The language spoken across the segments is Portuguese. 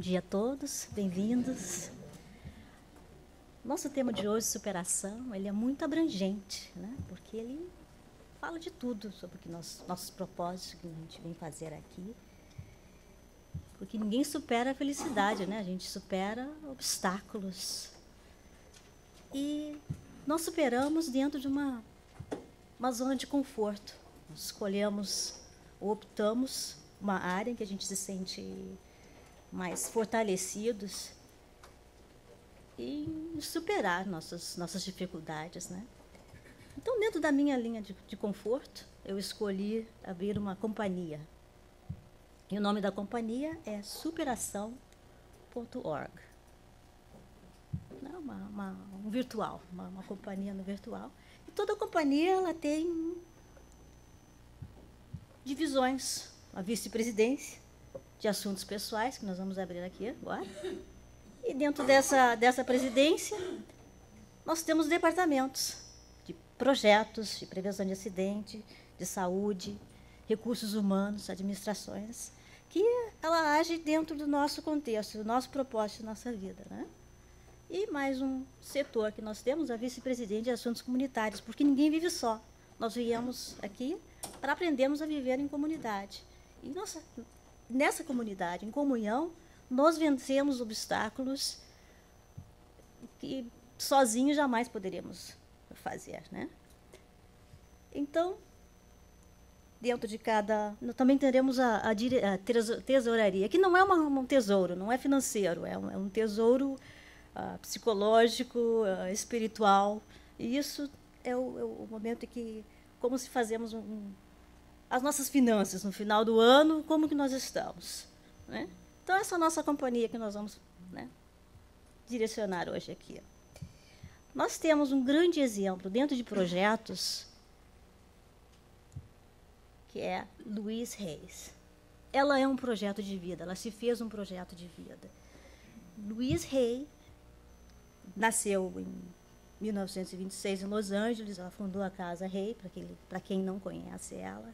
dia a todos, bem-vindos. Nosso tema de hoje, superação, ele é muito abrangente, né? Porque ele fala de tudo sobre o que nossos propósitos que a gente vem fazer aqui. Porque ninguém supera a felicidade, né? A gente supera obstáculos. E nós superamos dentro de uma zona de conforto. Nós escolhemos ou optamos uma área em que a gente se sente mais fortalecidos e superar nossas dificuldades, né? Então, dentro da minha linha de conforto, eu escolhi abrir uma companhia. E o nome da companhia é superação.org. Um virtual, uma companhia no virtual. E toda companhia ela tem divisões. A vice-presidência de assuntos pessoais, que nós vamos abrir aqui agora. E dentro dessa presidência, nós temos departamentos de projetos, de prevenção de acidente, de saúde, recursos humanos, administrações, que ela age dentro do nosso contexto, do nosso propósito, da nossa vida, né? E mais um setor que nós temos, a vice-presidente de assuntos comunitários, porque ninguém vive só. Nós viemos aqui para aprendermos a viver em comunidade. E nessa comunidade, em comunhão, nós vencemos obstáculos que sozinhos jamais poderíamos fazer, né? Então, dentro de cada... Nós também teremos a tesouraria, que não é um tesouro, não é financeiro, é um tesouro psicológico, espiritual. E isso é o momento em que, como se fazemos as nossas finanças no final do ano, como que nós estamos, né? Então, essa é a nossa companhia que nós vamos, né, direcionar hoje aqui. Nós temos um grande exemplo dentro de projetos, que é Louise Hay. Ela é um projeto de vida, ela se fez um projeto de vida. Louise Hay nasceu em 1926 em Los Angeles, ela fundou a Casa Hay, para quem não conhece ela.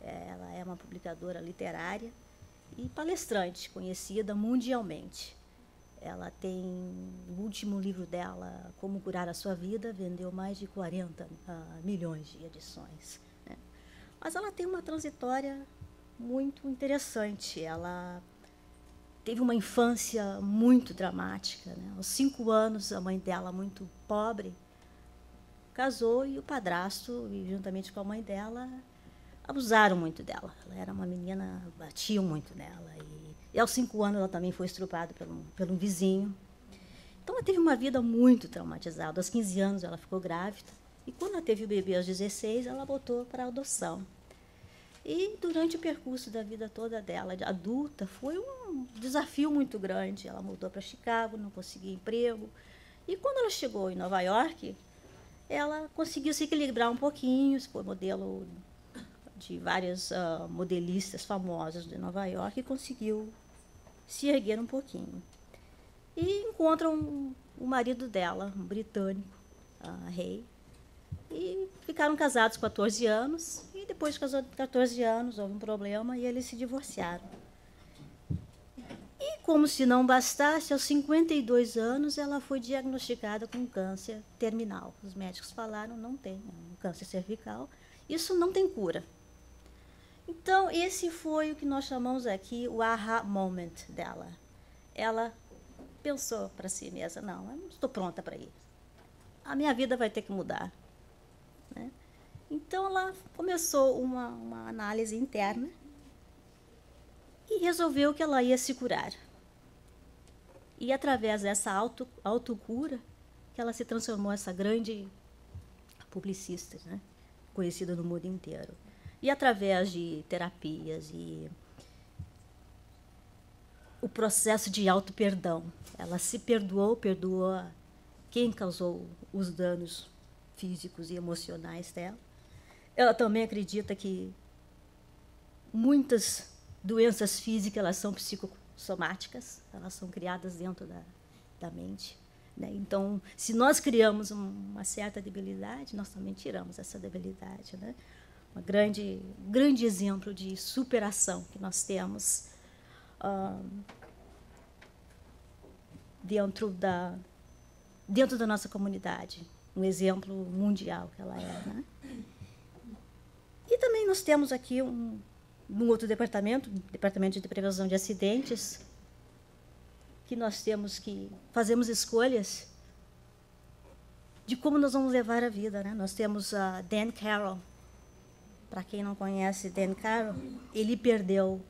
Ela é uma publicadora literária e palestrante, conhecida mundialmente. Ela tem o último livro dela, Como Curar a Sua Vida, vendeu mais de 40 milhões de edições, né? Mas ela tem uma trajetória muito interessante. Ela teve uma infância muito dramática, né? Aos 5 anos, a mãe dela, muito pobre, casou e o padrasto, juntamente com a mãe dela, abusaram muito dela. Ela era uma menina, batiam muito nela. E aos 5 anos ela também foi estuprada pelo um vizinho. Então ela teve uma vida muito traumatizada. Aos 15 anos ela ficou grávida. E quando ela teve o bebê aos 16, ela botou para adoção. E durante o percurso da vida toda dela, de adulta, foi um desafio muito grande. Ela mudou para Chicago, não conseguia emprego. E quando ela chegou em Nova York, ela conseguiu se equilibrar um pouquinho, foi modelo de várias modelistas famosas de Nova York, e conseguiu se erguer um pouquinho. E encontra o marido dela, um britânico, Hay, e ficaram casados 14 anos, e depois de 14 anos houve um problema e eles se divorciaram. E como se não bastasse, aos 52 anos ela foi diagnosticada com câncer terminal. Os médicos falaram, não tem, um câncer cervical, isso não tem cura. Então, esse foi o que nós chamamos aqui o aha moment dela. Ela pensou para si mesma, não, eu não estou pronta para isso. A minha vida vai ter que mudar, né? Então, ela começou uma análise interna e resolveu que ela ia se curar. E, através dessa autocura, que ela se transformou essa grande publicista, né, conhecida no mundo inteiro. E através de terapias e o processo de auto-perdão, ela se perdoou quem causou os danos físicos e emocionais dela. Ela também acredita que muitas doenças físicas elas são psicossomáticas, elas são criadas dentro da mente, né? Então, se nós criamos uma certa debilidade, nós também tiramos essa debilidade, né? Um grande exemplo de superação que nós temos. dentro da nossa comunidade, um exemplo mundial que ela é, né? E também nós temos aqui um outro departamento, Departamento de Prevenção de Acidentes, que nós fazemos escolhas de como nós vamos levar a vida, né? Nós temos a Dan Carroll. Para quem não conhece Dan Carroll, ele perdeu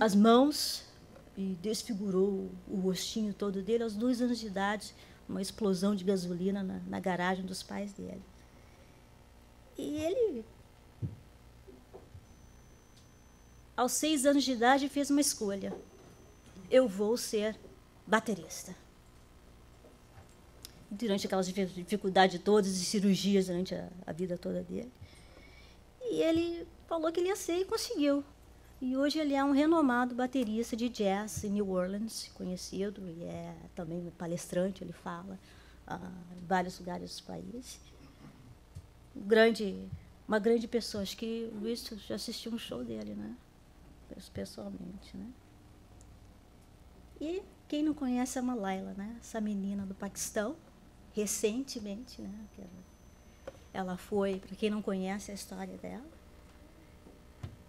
as mãos e desfigurou o rostinho todo dele aos 2 anos de idade, uma explosão de gasolina na garagem dos pais dele. E ele, aos 6 anos de idade, fez uma escolha. Eu vou ser baterista. Durante aquelas dificuldades todas e cirurgias durante a vida toda dele. E ele falou que ele ia ser e conseguiu. E hoje ele é um renomado baterista de jazz em New Orleans, conhecido, e é também palestrante, ele fala em vários lugares do país. Uma grande pessoa, acho que o Luiz já assistiu um show dele, né? Pessoalmente, né? E quem não conhece a Malaila, né? Essa menina do Paquistão, recentemente, né? Ela foi, para quem não conhece a história dela,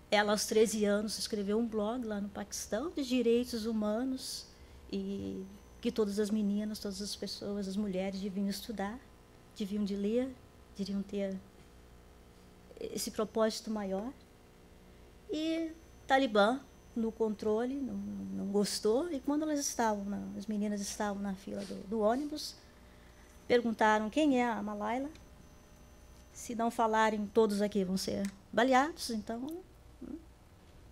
ela aos 13 anos escreveu um blog lá no Paquistão de direitos humanos e que todas as meninas, todas as pessoas, as mulheres deviam estudar, deviam de ler, deviam ter esse propósito maior. E Talibã, no controle, não gostou, e quando as meninas estavam na fila do ônibus, perguntaram quem é a Malaila. Se não falarem, todos aqui vão ser baleados, então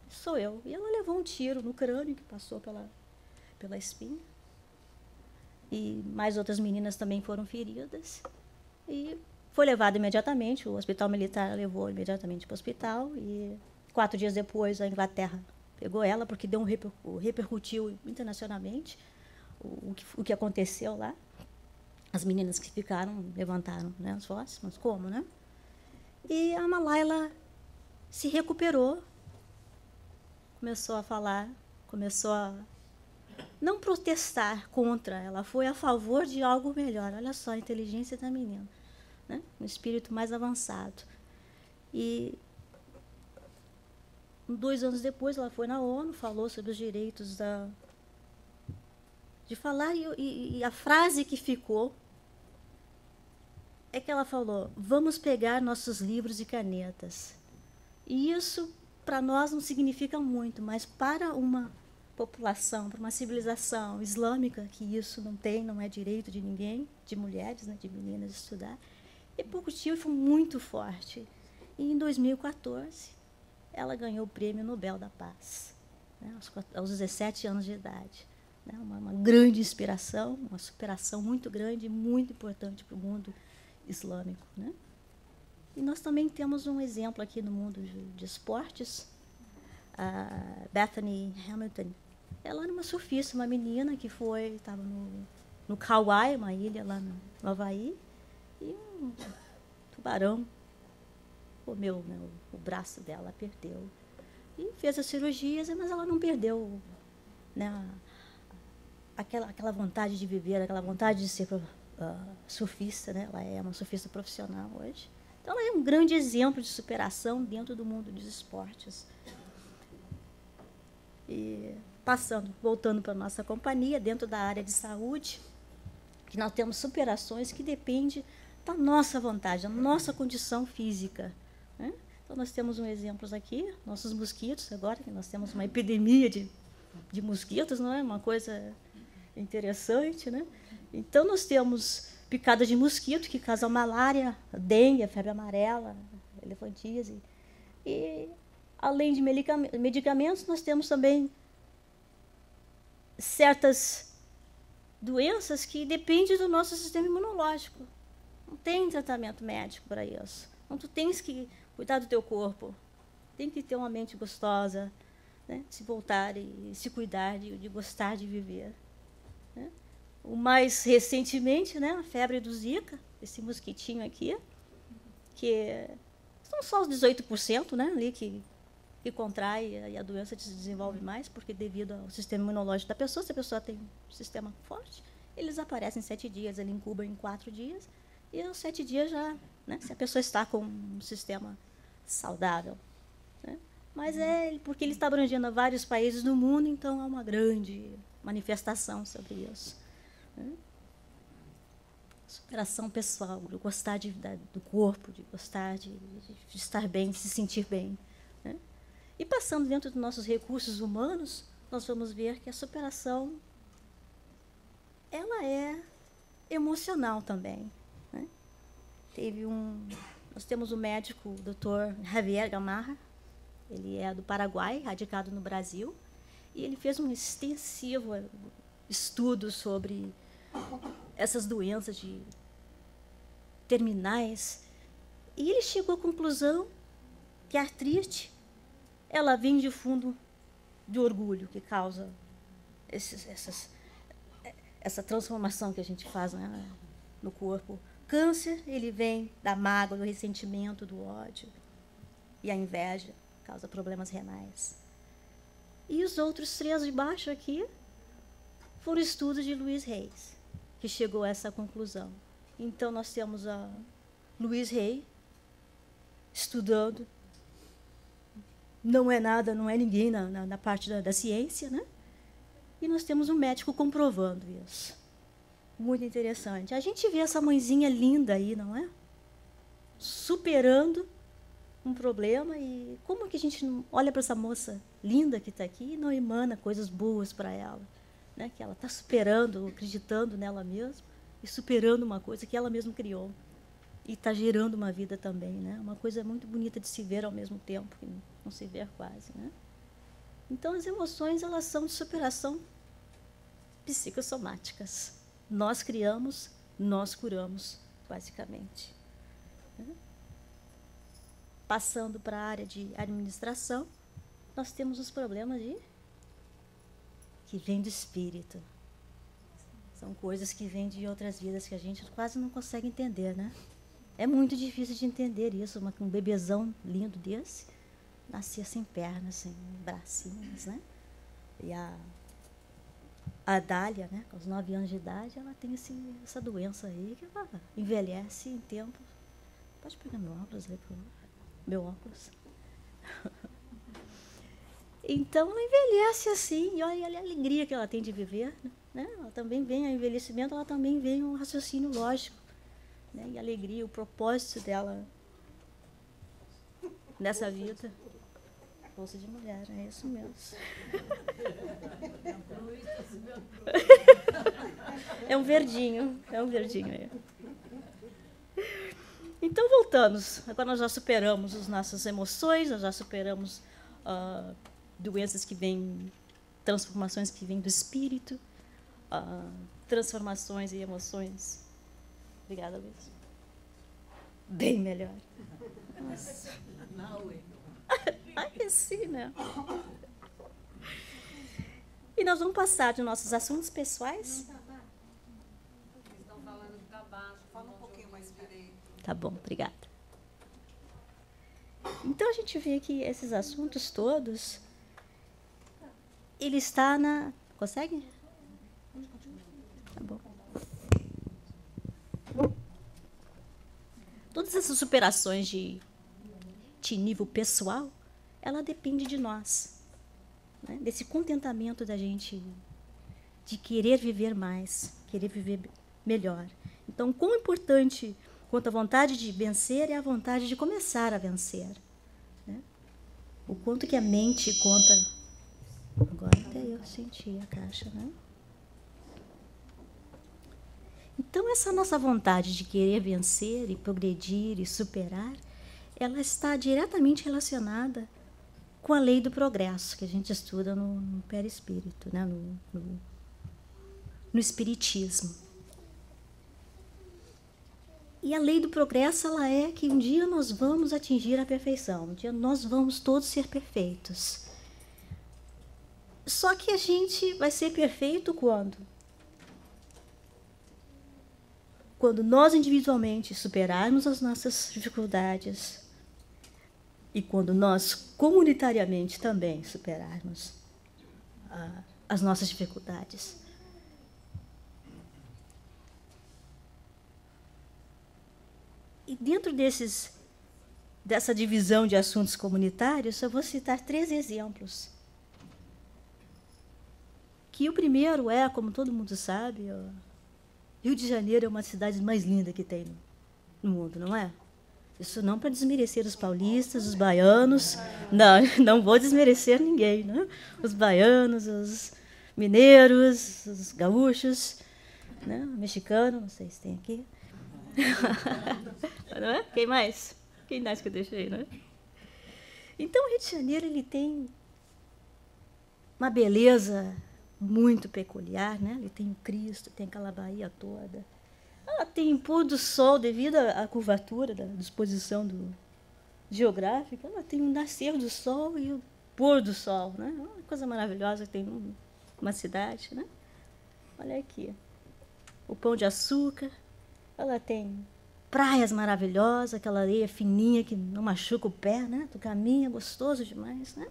sou eu. E ela levou um tiro no crânio, que passou pela espinha. E mais outras meninas também foram feridas. E foi levada imediatamente, o hospital militar levou imediatamente para o hospital, e 4 dias depois a Inglaterra pegou ela, porque repercutiu internacionalmente o que aconteceu lá. As meninas que ficaram levantaram, né, as vozes, mas como, né? E a Malaila se recuperou, começou a falar, começou a não protestar contra, ela foi a favor de algo melhor. Olha só a inteligência da menina, né? Um espírito mais avançado. E 2 anos depois ela foi na ONU, falou sobre os direitos de falar, e a frase que ficou é que ela falou: vamos pegar nossos livros e canetas. E isso, para nós, não significa muito, mas para uma população, para uma civilização islâmica, que isso não é direito de ninguém, de mulheres, né, de meninas, estudar, repercutiu e foi muito forte. E em 2014, ela ganhou o Prêmio Nobel da Paz, né, aos 17 anos de idade. Né, uma grande inspiração, uma superação muito grande e muito importante para o mundo islâmico, né? E nós também temos um exemplo aqui no mundo de esportes, a Bethany Hamilton. Ela era uma surfista, uma menina que estava no Kauai, uma ilha lá no Havaí, e um tubarão comeu, né, o braço dela, perdeu. E fez as cirurgias, mas ela não perdeu, né, aquela vontade de viver, aquela vontade de ser surfista, né? Ela é uma surfista profissional hoje. Então, ela é um grande exemplo de superação dentro do mundo dos esportes. E voltando para a nossa companhia, dentro da área de saúde, que nós temos superações que dependem da nossa vontade, da nossa condição física, né? Então, nós temos um exemplo aqui, nossos mosquitos, agora que nós temos uma epidemia de mosquitos, não é uma coisa interessante, né? Então, nós temos picada de mosquito, que causa malária, dengue, febre amarela, elefantíase. E, além de medicamentos, nós temos também certas doenças que dependem do nosso sistema imunológico. Não tem tratamento médico para isso. Então, tu tens que cuidar do teu corpo, tem que ter uma mente gostosa, né? Se voltar e se cuidar de gostar de viver, né? O mais recentemente, né, a febre do Zika, esse mosquitinho aqui, que são só os 18%, né, ali que contrai e a doença se desenvolve mais, porque devido ao sistema imunológico da pessoa, se a pessoa tem um sistema forte, eles aparecem em 7 dias, ele incuba em 4 dias, e aos 7 dias já, né, se a pessoa está com um sistema saudável. Né? Mas é porque ele está abrangendo vários países do mundo, então há uma grande manifestação sobre isso. Né? Superação pessoal, de gostar do corpo, de gostar de estar bem, de se sentir bem. Né? E passando dentro dos nossos recursos humanos, nós vamos ver que a superação ela é emocional também. Né? Nós temos o médico, o Dr. Javier Gamarra, ele é do Paraguai, radicado no Brasil, e ele fez um extensivo estudo sobre essas doenças terminais, e ele chegou à conclusão que a artrite ela vem de fundo de orgulho que causa essa transformação que a gente faz, né, no corpo. Câncer, ele vem da mágoa, do ressentimento, do ódio. E a inveja causa problemas renais. E os outros 3 de baixo aqui foram estudos de Louise Hay, que chegou a essa conclusão. Então, nós temos a Louise Hay estudando. Não é nada, não é ninguém na parte da ciência, né? E nós temos um médico comprovando isso. Muito interessante. A gente vê essa mãezinha linda aí, não é? Superando um problema. E como que a gente não olha para essa moça linda que está aqui e não emana coisas boas para ela? Né? Que ela está superando, acreditando nela mesma e superando uma coisa que ela mesma criou. E está gerando uma vida também. Né? Uma coisa muito bonita de se ver ao mesmo tempo, que não se vê quase. Né? Então, as emoções elas são de superação psicossomáticas. Nós criamos, nós curamos, basicamente. Passando para a área de administração, nós temos os problemas que vêm do espírito. São coisas que vêm de outras vidas que a gente quase não consegue entender, né? É muito difícil de entender isso, um bebezão lindo desse nascia sem pernas, sem bracinhos, né? E a Dália, né, com os 9 anos de idade, ela tem essa doença aí, que ela envelhece em tempo. Pode pegar meu óculos aí, por favor? Meu óculos. Então, ela envelhece assim, e olha a alegria que ela tem de viver. Né? Ela também vem, ao envelhecimento, ela também vem um raciocínio lógico. Né? E a alegria, o propósito dela nessa vida. Bolsa de mulher, é isso mesmo. É um verdinho aí. Então, voltamos. Agora nós já superamos as nossas emoções, nós já superamos doenças que vêm, transformações que vêm do espírito, transformações e emoções. Obrigada, Luiz. Bem melhor. Nossa. Ai, sim, né? E nós vamos passar de nossos assuntos pessoais. Eles estão falando que está baixo. Fala um pouquinho mais direito. Tá bom, obrigada. Então, a gente vê que esses assuntos todos, ele está na... Consegue? Tá bom. Todas essas superações de nível pessoal, ela depende de nós, né? Desse contentamento da gente de querer viver mais, querer viver melhor. Então, quão importante quanto a vontade de vencer é a vontade de começar a vencer. Né? O quanto que a mente conta... Agora até eu senti a caixa, né? Então, essa nossa vontade de querer vencer e progredir e superar, ela está diretamente relacionada com a lei do progresso, que a gente estuda no perispírito, né? no espiritismo. E a lei do progresso, ela é que um dia nós vamos atingir a perfeição, um dia nós vamos todos ser perfeitos. Só que a gente vai ser perfeito quando? Quando nós individualmente superarmos as nossas dificuldades e quando nós comunitariamente também superarmos as nossas dificuldades. E dentro dessa divisão de assuntos comunitários, eu vou citar 3 exemplos. Que o primeiro é, como todo mundo sabe, Rio de Janeiro é uma das cidades mais lindas que tem no mundo, não é? Isso não para desmerecer os paulistas, os baianos. Não vou desmerecer ninguém, né? Os baianos, os mineiros, os gaúchos, né? O mexicano, não sei se tem aqui. Não é? Quem mais? Quem mais que eu deixei, não é? Então, o Rio de Janeiro ele tem uma beleza muito peculiar, né? Ele tem o Cristo, tem aquela Bahia toda. Ela tem pôr do sol devido à curvatura da disposição geográfica. Ela tem o nascer do sol e o pôr do sol, né? Uma coisa maravilhosa que tem uma cidade, né? Olha aqui, o Pão de Açúcar. Ela tem praias maravilhosas, aquela areia fininha que não machuca o pé, né? Tu caminha, gostoso demais, né?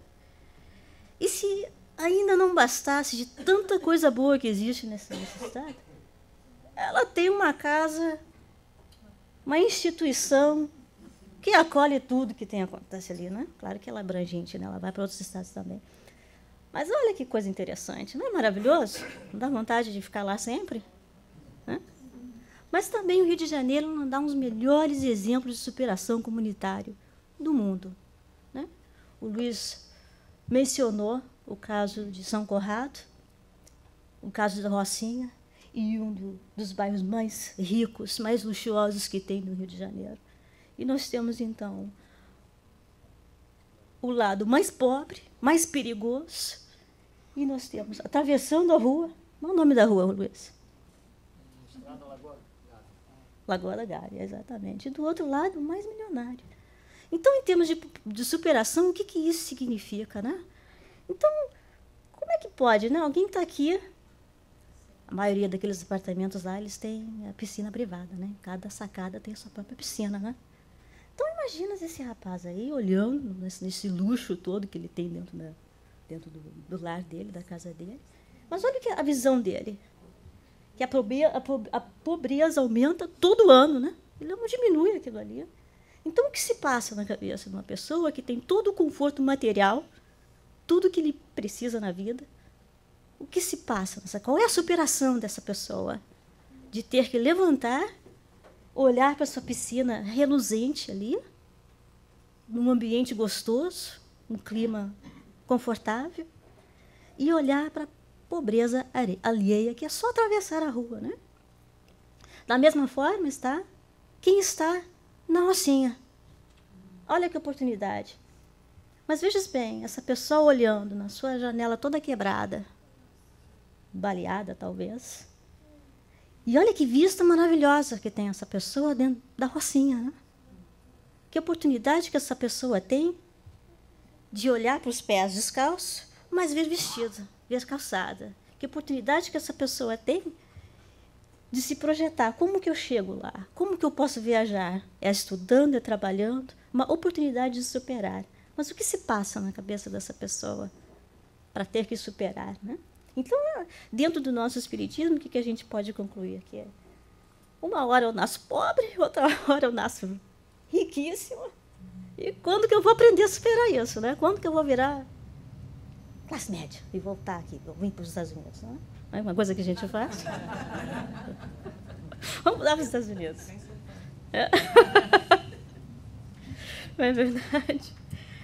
E se ainda não bastasse de tanta coisa boa que existe nesse estado, ela tem uma casa, uma instituição que acolhe tudo que acontece ali, né? Claro que ela é abrangente, né? Ela vai para outros estados também. Mas olha que coisa interessante, não é maravilhoso? Não dá vontade de ficar lá sempre? Né? Mas também o Rio de Janeiro nos dá uns melhores exemplos de superação comunitária do mundo. Né? O Luiz mencionou o caso de São Conrado, o caso da Rocinha, e dos bairros mais ricos, mais luxuosos que tem no Rio de Janeiro. E nós temos, então, o lado mais pobre, mais perigoso, e nós temos, atravessando a rua, qual é o nome da rua, Luiz? Estrada Lagoa da Gávea. Lagoa da Gávea, exatamente. E do outro lado, o mais milionário. Então, em termos de superação, o que isso significa, né? Então, como é que pode, né? Alguém está aqui, a maioria daqueles apartamentos lá, eles têm a piscina privada, né? Cada sacada tem a sua própria piscina, né? Então, imagina esse rapaz aí, olhando nesse luxo todo que ele tem dentro do lar dele, da casa dele. Mas olha a visão dele, que a pobreza aumenta todo ano, né? Ele não diminui aquilo ali. Então, o que se passa na cabeça de uma pessoa que tem todo o conforto material, tudo que ele precisa na vida? O que se passa? Qual é a superação dessa pessoa? De ter que levantar, olhar para sua piscina reluzente ali, num ambiente gostoso, um clima confortável, e olhar para a pobreza alheia, que é só atravessar a rua, né? Da mesma forma está quem está na Rocinha. Olha que oportunidade. Mas veja bem, essa pessoa olhando na sua janela toda quebrada, baleada talvez, e olha que vista maravilhosa que tem essa pessoa dentro da Rocinha, né? Que oportunidade que essa pessoa tem de olhar para os pés descalços, mas ver vestida, ver calçada. Que oportunidade que essa pessoa tem de se projetar. Como que eu chego lá? Como que eu posso viajar? É estudando, é trabalhando, uma oportunidade de superar. Mas o que se passa na cabeça dessa pessoa para ter que superar, né? Então, dentro do nosso espiritismo, o que a gente pode concluir aqui? Uma hora eu nasço pobre, outra hora eu nasço riquíssimo. E quando que eu vou aprender a superar isso, né? Quando que eu vou virar classe média e voltar aqui, eu vim para os Estados Unidos, não é uma coisa que a gente faz? Vamos mudar para os Estados Unidos. Não é verdade?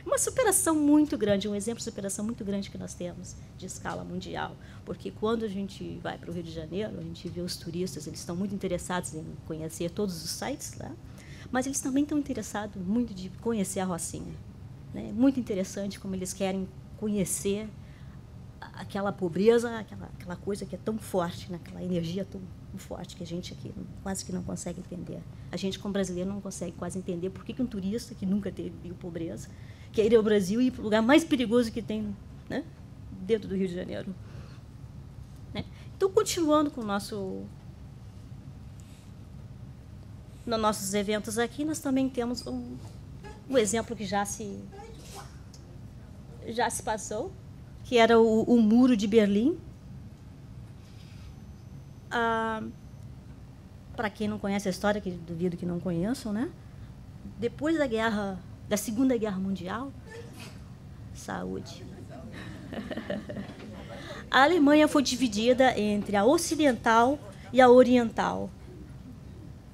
Uma superação muito grande, um exemplo de superação muito grande que nós temos de escala mundial, porque quando a gente vai para o Rio de Janeiro, a gente vê os turistas, eles estão muito interessados em conhecer todos os sites lá, mas eles também estão interessados muito de conhecer a Rocinha. Né? Muito interessante como eles querem conhecer aquela pobreza, aquela coisa que é tão forte, né? Aquela energia tão forte que a gente aqui quase que não consegue entender. A gente, como brasileiro, não consegue quase entender por que um turista que nunca viu pobreza quer ir ao Brasil e ir para o lugar mais perigoso que tem, né? Dentro do Rio de Janeiro. Né? Então, continuando com nos nossos eventos aqui, nós também temos um exemplo que já se passou, que era o Muro de Berlim. Para quem não conhece a história, que duvido que não conheçam, né? depois da Segunda Guerra Mundial, saúde. A Alemanha foi dividida entre a ocidental e a oriental.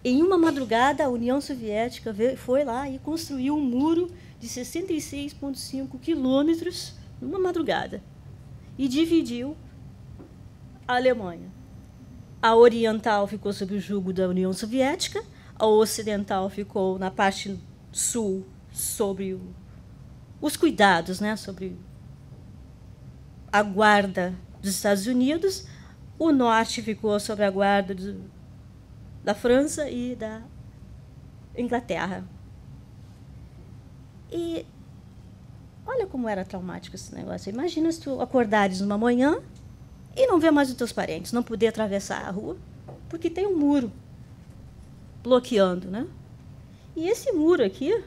Em uma madrugada, a União Soviética foi lá e construiu um muro de 66,5 quilômetros numa madrugada e dividiu a Alemanha. A oriental ficou sob o jugo da União Soviética, a ocidental ficou na parte sul sobre os cuidados, né, sobre a guarda dos Estados Unidos, o norte ficou sob a guarda da França e da Inglaterra. E olha como era traumático esse negócio. Imagina se tu acordares numa manhã e não ver mais os teus parentes, não poder atravessar a rua, porque tem um muro bloqueando, né? E esse muro aqui,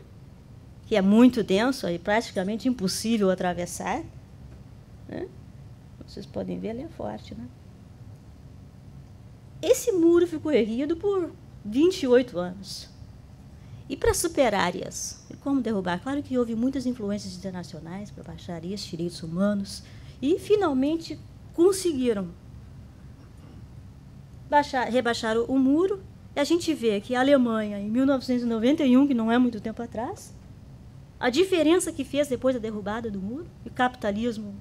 que é muito denso e praticamente impossível atravessar, né? Vocês podem ver, ele é forte, né? Esse muro ficou erguido por 28 anos. E para superar isso, e como derrubar? Claro que houve muitas influências internacionais para baixar isso, direitos humanos, e finalmente conseguiram rebaixar o muro. E a gente vê que a Alemanha, em 1991, que não é muito tempo atrás, a diferença que fez depois da derrubada do muro, o capitalismo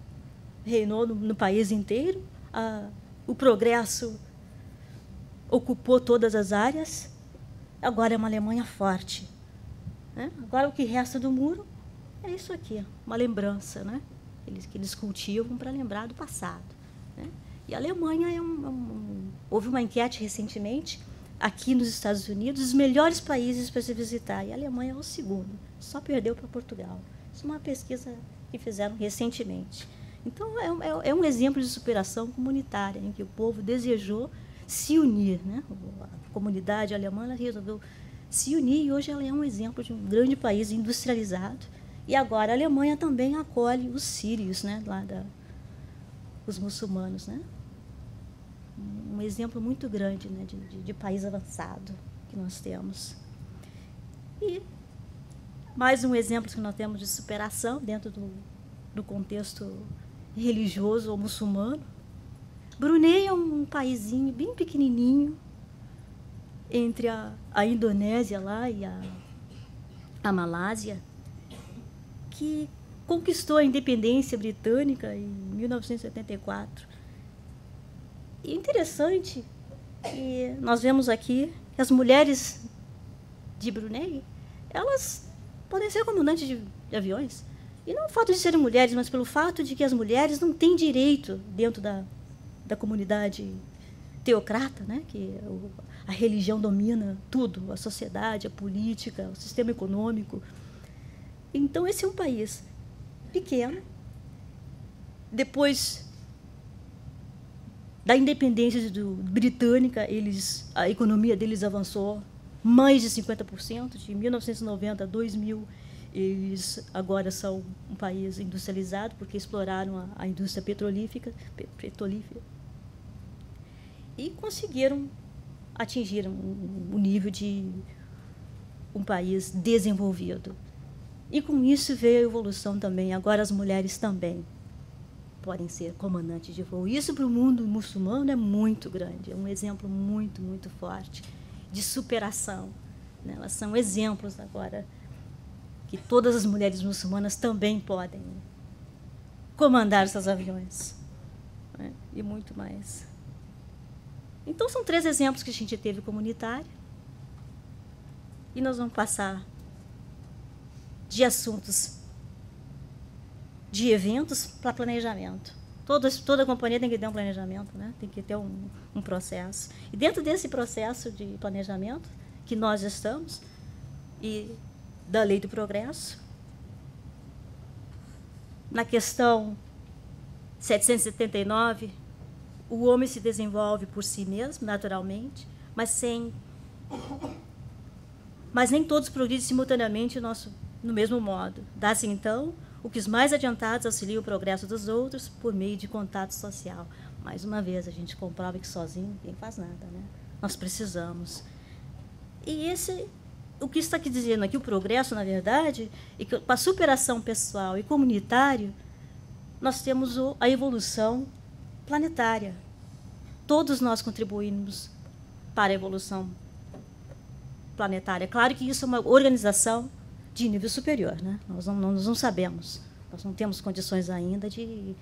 reinou no país inteiro, o progresso ocupou todas as áreas, agora é uma Alemanha forte. Né? Agora o que resta do muro é isso aqui, uma lembrança, né? Que eles cultivam para lembrar do passado. Né? E a Alemanha houve uma enquete recentemente, aqui nos Estados Unidos, os melhores países para se visitar, e a Alemanha é o segundo, só perdeu para Portugal. Isso é uma pesquisa que fizeram recentemente. Então, é um exemplo de superação comunitária, em que o povo desejou se unir. Né? A comunidade alemã resolveu se unir, e hoje ela é um exemplo de um grande país industrializado. E agora a Alemanha também acolhe os sírios, né? Os muçulmanos. Né? Um exemplo muito grande, né? de país avançado que nós temos. E mais um exemplo que nós temos de superação dentro do contexto religioso ou muçulmano. Brunei é um paizinho bem pequenininho entre a Indonésia lá e a Malásia, que conquistou a independência britânica em 1974. E é interessante que nós vemos aqui que as mulheres de Brunei, elas podem ser comandantes de aviões. E não o fato de serem mulheres, mas pelo fato de que as mulheres não têm direito dentro da comunidade teocrata, né? Que a religião domina tudo, a sociedade, a política, o sistema econômico. Então, esse é um país pequeno. Depois da independência britânica, a economia deles avançou mais de 50%. De 1990 a 2000, eles agora são um país industrializado, porque exploraram a indústria petrolífera e conseguiram atingir um nível de um país desenvolvido. E com isso veio a evolução também. Agora as mulheres também podem ser comandantes de voo. Isso para o mundo muçulmano é muito grande, é um exemplo muito, muito forte de superação. Né? Elas são exemplos agora que todas as mulheres muçulmanas também podem comandar seus aviões. Né? E muito mais. Então, são 3 exemplos que a gente teve comunitário. E nós vamos passar de assuntos, de eventos, para planejamento. Toda companhia tem que ter um planejamento, né? Tem que ter um processo. E dentro desse processo de planejamento que nós estamos, e da Lei do Progresso, na questão 779, o homem se desenvolve por si mesmo, naturalmente, mas nem todos progridem simultaneamente no mesmo modo. Dá-se, então, o que os mais adiantados auxiliam o progresso dos outros por meio de contato social. Mais uma vez, a gente comprova que sozinho ninguém faz nada. Né? Nós precisamos. E esse o que está aqui dizendo aqui, o progresso, na verdade, é que para a superação pessoal e comunitária, nós temos a evolução planetária. Todos nós contribuímos para a evolução planetária. Claro que isso é uma organização de nível superior, né? Nós não sabemos, nós não temos condições ainda de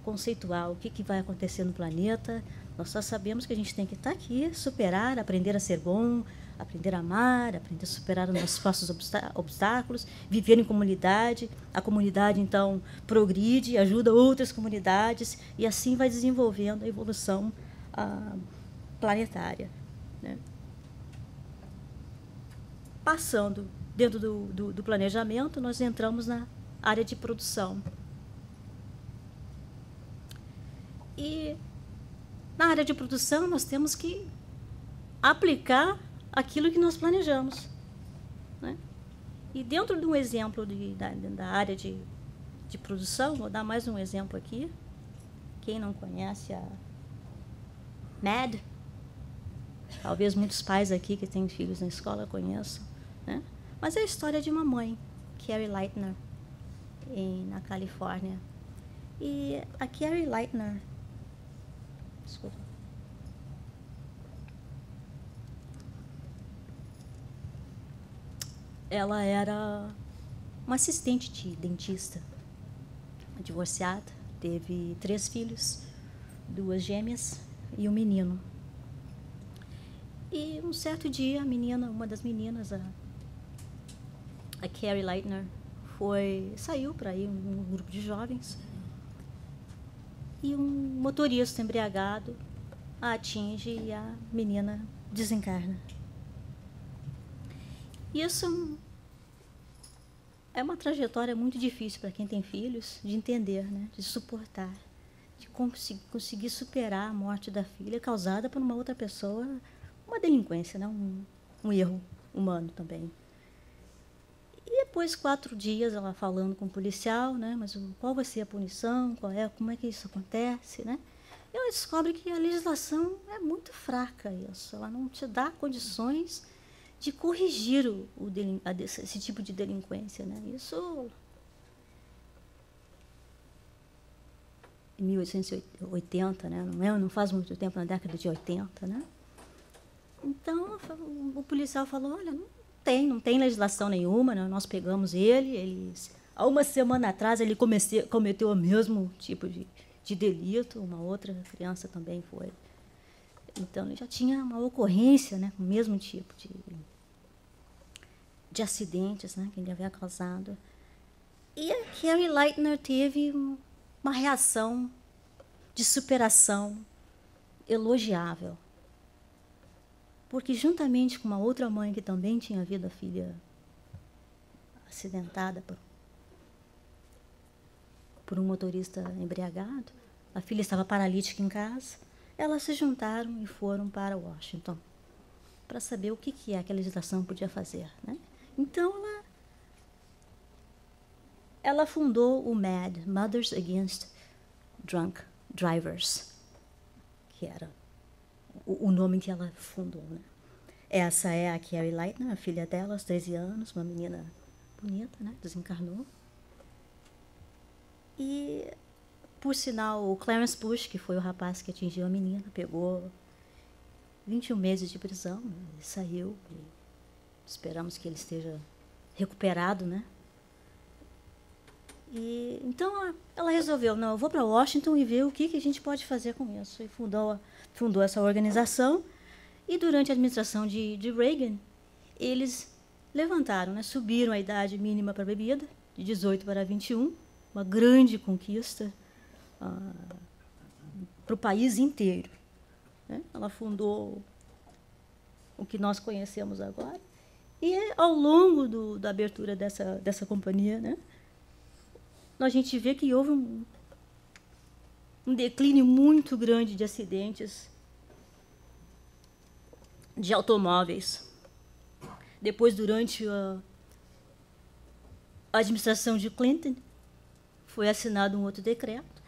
conceituar o que vai acontecer no planeta. Nós só sabemos que a gente tem que estar aqui, superar, aprender a ser bom, aprender a amar, aprender a superar os nossos falsos obstáculos, viver em comunidade. A comunidade, então, progride, ajuda outras comunidades, e assim vai desenvolvendo a evolução planetária, né? Passando dentro do planejamento, nós entramos na área de produção. E na área de produção, nós temos que aplicar aquilo que nós planejamos, né? E dentro de um exemplo da área de produção, vou dar mais um exemplo aqui. Quem não conhece a MAD, talvez muitos pais aqui que têm filhos na escola conheçam, né? Mas é a história de uma mãe, Carrie Lightner, na Califórnia. E a Carrie Lightner, desculpa, ela era uma assistente de dentista, divorciada, teve 3 filhos, 2 gêmeas e um menino. E um certo dia, uma das meninas, a Carrie Lightner, saiu para ir um grupo de jovens, e um motorista embriagado a atinge e a menina desencarna. Isso é uma trajetória muito difícil para quem tem filhos de entender, né? De suportar, de conseguir superar a morte da filha causada por uma outra pessoa, uma delinquência, né? Um erro humano também. E depois, 4 dias, ela falando com o policial, né? Mas qual vai ser a punição? Como é que isso acontece, né? E ela descobre que a legislação é muito fraca, isso. Ela não te dá condições de corrigir esse tipo de delinquência, né? Isso em 1880, né? Não faz muito tempo, na década de 80, né? Então, o policial falou, olha, não tem legislação nenhuma, né? Nós pegamos há uma semana atrás, ele cometeu o mesmo tipo de delito, uma outra criança também foi. Então, ele já tinha uma ocorrência, né, com o mesmo tipo de acidentes, né, que ele havia causado. E a Carrie Lightner teve uma reação de superação elogiável. Porque, juntamente com uma outra mãe que também tinha havido a filha acidentada por um motorista embriagado, a filha estava paralítica em casa, elas se juntaram e foram para Washington para saber o que a legislação podia fazer, né? Então, ela fundou o MAD, Mothers Against Drunk Drivers, que era o nome que ela fundou, né? Essa é a Carrie Lightner, a filha dela, aos 13 anos, uma menina bonita, né? Desencarnou. E, por sinal, o Clarence Bush, que foi o rapaz que atingiu a menina, pegou 21 meses de prisão, né? Ele saiu, e esperamos que ele esteja recuperado, né? E, então, ela resolveu, não, eu vou para Washington e ver o que a gente pode fazer com isso. E fundou essa organização, e durante a administração de Reagan, eles levantaram, né, subiram a idade mínima para a bebida, de 18 para 21, uma grande conquista para o país inteiro, né? Ela fundou o que nós conhecemos agora, e ao longo da abertura dessa companhia, né, a gente vê que houve um declínio muito grande de acidentes de automóveis. Depois, durante a administração de Clinton, foi assinado um outro decreto,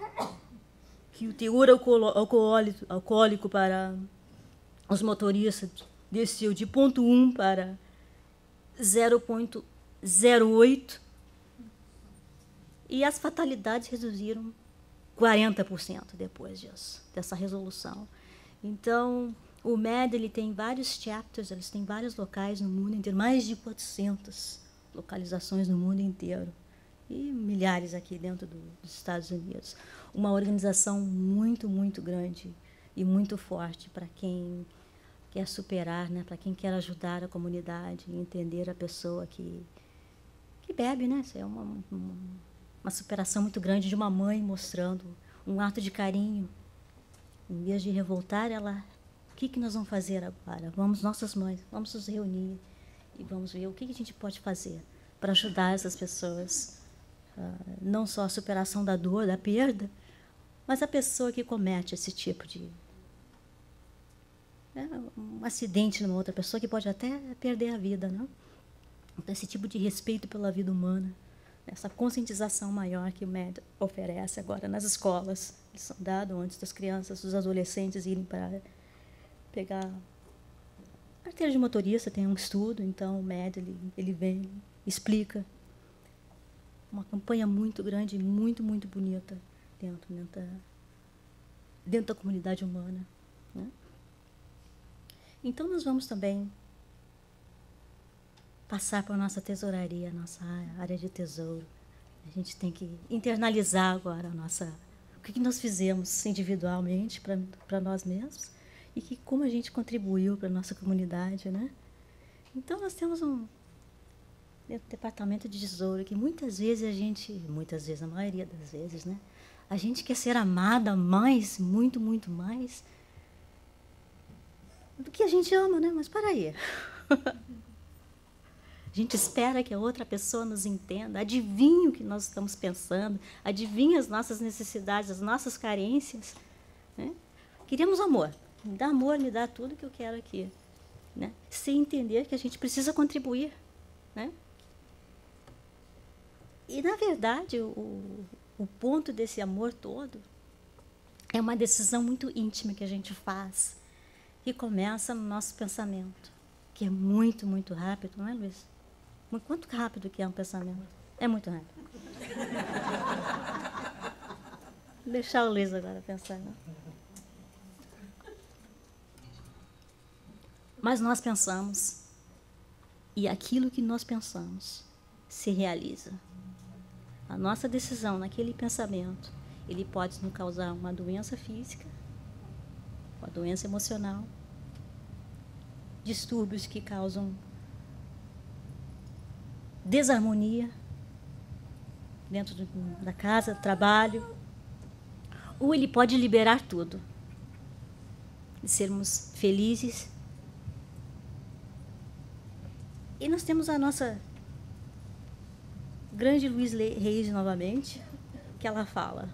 que o teor alcoólico para os motoristas desceu de 0,1 para 0,08%, e as fatalidades reduziram 40% depois disso, dessa resolução. Então, o MED ele tem vários chapters, eles têm vários locais no mundo inteiro, mais de 400 localizações no mundo inteiro, e milhares aqui dentro dos Estados Unidos. Uma organização muito, muito grande e muito forte para quem quer superar, né, para quem quer ajudar a comunidade e entender a pessoa que bebe, né? Isso é uma superação muito grande de uma mãe mostrando um ato de carinho. Em vez de revoltar, ela... O que nós vamos fazer agora? Vamos, nossas mães, vamos nos reunir e vamos ver o que a gente pode fazer para ajudar essas pessoas. Não só a superação da dor, da perda, mas a pessoa que comete esse tipo de... um acidente numa outra pessoa que pode até perder a vida, não? Então, esse tipo de respeito pela vida humana, essa conscientização maior que o MED oferece agora nas escolas, eles são dados antes das crianças, dos adolescentes irem para pegar carteira de motorista, tem um estudo, então o MED ele vem, explica. Uma campanha muito grande, muito, muito bonita dentro da comunidade humana, né? Então, nós vamos também passar para a nossa tesouraria, a nossa área de tesouro. A gente tem que internalizar agora o que nós fizemos individualmente para nós mesmos e como a gente contribuiu para a nossa comunidade, né? Então, nós temos dentro do departamento de tesouro que muitas vezes, a maioria das vezes, né? A gente quer ser amada mais, muito, muito mais do que a gente ama, né? Mas para aí. A gente espera que a outra pessoa nos entenda, adivinhe o que nós estamos pensando, adivinhe as nossas necessidades, as nossas carências, né? Queremos amor. Me dá amor, me dá tudo que eu quero aqui, né? Sem entender que a gente precisa contribuir, né? E, na verdade, o ponto desse amor todo é uma decisão muito íntima que a gente faz, que começa no nosso pensamento, que é muito, muito rápido, não é, Luiz? Quanto rápido que é um pensamento? É muito rápido. Vou deixar o Luiz agora pensar, né? Mas nós pensamos, e aquilo que nós pensamos se realiza. A nossa decisão naquele pensamento, ele pode nos causar uma doença física, uma doença emocional, distúrbios que causam desarmonia dentro da casa, trabalho, ou ele pode liberar tudo, de sermos felizes. E nós temos a nossa grande Louise Hay novamente, que ela fala,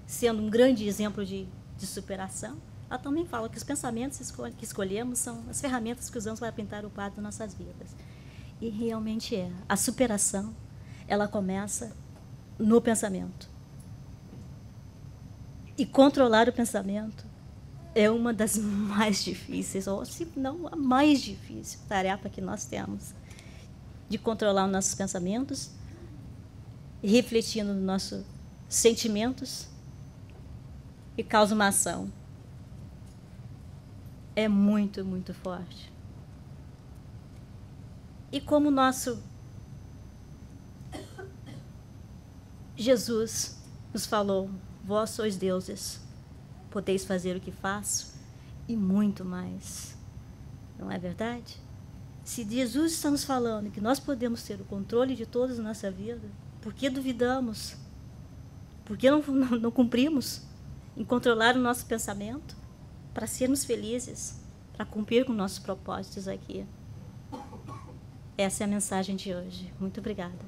sendo um grande exemplo de superação, ela também fala que os pensamentos que escolhemos são as ferramentas que usamos para pintar o quadro das nossas vidas. E realmente é. A superação, ela começa no pensamento. E controlar o pensamento é uma das mais difíceis, ou se não a mais difícil tarefa que nós temos, de controlar os nossos pensamentos, refletindo nos nossos sentimentos, e causa uma ação. É muito, muito forte. E como nosso Jesus nos falou, vós sois deuses, podeis fazer o que faço e muito mais. Não é verdade? Se Jesus está nos falando que nós podemos ter o controle de toda a nossa vida, por que duvidamos? Por que não cumprimos em controlar o nosso pensamento para sermos felizes, para cumprir com nossos propósitos aqui? Essa é a mensagem de hoje. Muito obrigada.